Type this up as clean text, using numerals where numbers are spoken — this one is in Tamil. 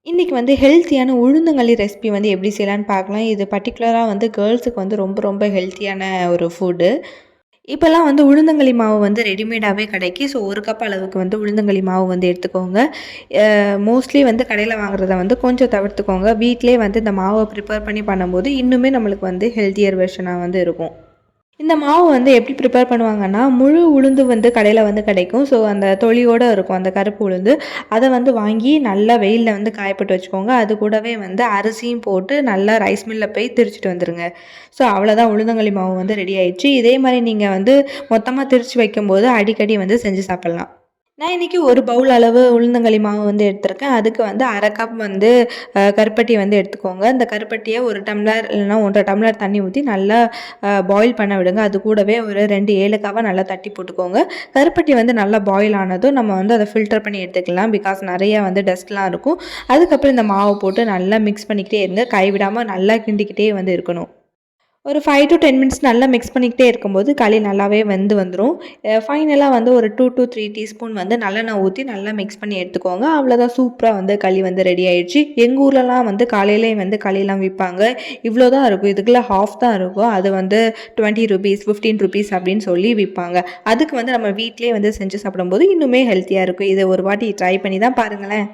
இன்றைக்கி வந்து ஹெல்த்தியான உளுந்தங்களி ரெசிபி வந்து எப்படி செய்யலான்னு பார்க்கலாம். இது பர்ட்டிகுலராக வந்து கேர்ள்ஸுக்கு வந்து ரொம்ப ரொம்ப ஹெல்த்தியான ஒரு ஃபுட்டு. இப்போல்லாம் வந்து உளுந்தங்களி மாவு வந்து ரெடிமேடாகவே கிடைக்கி. ஸோ 1 கப் அளவுக்கு வந்து உளுந்தங்களி மாவு வந்து எடுத்துக்கோங்க. மோஸ்ட்லி வந்து கடையில் வாங்குறத வந்து கொஞ்சம் தவிர்த்துக்கோங்க. வீட்டிலே வந்து இந்த மாவை ப்ரிப்பேர் பண்ணி பண்ணும்போது இன்னுமே நம்மளுக்கு வந்து ஹெல்த்தியர் வெர்ஷனாக வந்து இருக்கும். இந்த மாவு வந்து எப்படி ப்ரிப்பேர் பண்ணுவாங்கன்னா, முழு உளுந்து வந்து கடையில வந்து கிடைக்கும். ஸோ, அந்த தொலியோட இருக்கும் அந்த கருப்பு உளுந்து. அத வந்து வாங்கி நல்லா வெயில்ல வந்து காயப்போட்டு வச்சுக்கோங்க. அது கூடவே வந்து அரிசியும் போட்டு நல்லா ரைஸ் மில்ல போய் திரிச்சுட்டு வந்துருங்க. ஸோ, அவ்வளோதான் உளுந்தங்களி மாவு வந்து ரெடி ஆயிடுச்சு. இதே மாரி நீங்க வந்து மொத்தமா திரிச்சு வைக்கும்போது அடிக்கடி வந்து செஞ்சு சாப்பிடலாம். நான் இன்னைக்கு 1 பவுல் அளவு உளுந்தங்களி மாவு வந்து எடுத்திருக்கேன். அதுக்கு வந்து 1/2 கப் வந்து கருப்பட்டி வந்து எடுத்துக்கோங்க. இந்த கருப்பட்டிய 1 டம்ளர் இல்லைன்னா 1 1/2 டம்ளர் தண்ணி ஊத்தி நல்லா பாயில் பண்ண விடுங்க. அது கூடவே ஒரு 2 ஏலக்காவ நல்லா தட்டி போட்டுக்கோங்க. கருப்பட்டி வந்து நல்லா பாயில் ஆனதும் நம்ம வந்து அத ஃபில்டர் பண்ணி எடுத்துக்கலாம். பிகாஸ் நெறைய வந்து டஸ்ட்லாம் இருக்கும். அதுக்கப்புறம் இந்த மாவு போட்டு நல்லா மிக்ஸ் பண்ணிக்கிட்டே இருங்க. கைவிடாம நல்லா கிண்டிக்கிட்டே வந்து இருக்கணும். ஒரு 5 to 10 மினிட்ஸ் நல்லா மிக்ஸ் பண்ணிக்கிட்டே இருக்கும்போது களி நல்லாவே வெந்து வந்துரும். ஃபைனலா வந்து ஒரு 2 to 3 டீஸ்பூன் வந்து நல்லெண்ணெய் ஊத்தி நல்லா மிக்ஸ் பண்ணி எடுத்துக்கோங்க. அவ்வளோதான் சூப்பரா வந்து களி வந்து ரெடி ஆயிடுச்சு. எங்க ஊர்லலாம் வந்து காலையிலேயே வந்து களிலாம் விப்பாங்க. இவ்வளோ தான் இருக்கும். இதுக்குள்ள ஹாஃப் தான் இருக்கும். அது வந்து ₹20 ₹15 அப்படின்னு சொல்லி விப்பாங்க. அதுக்கு வந்து நம்ம வீட்லயே வந்து செஞ்சு சாப்பிடும்போது இன்னுமே ஹெல்த்தியா இருக்கும். இத ஒரு வாட்டி ட்ரை பண்ணி தான் பாருங்களேன்.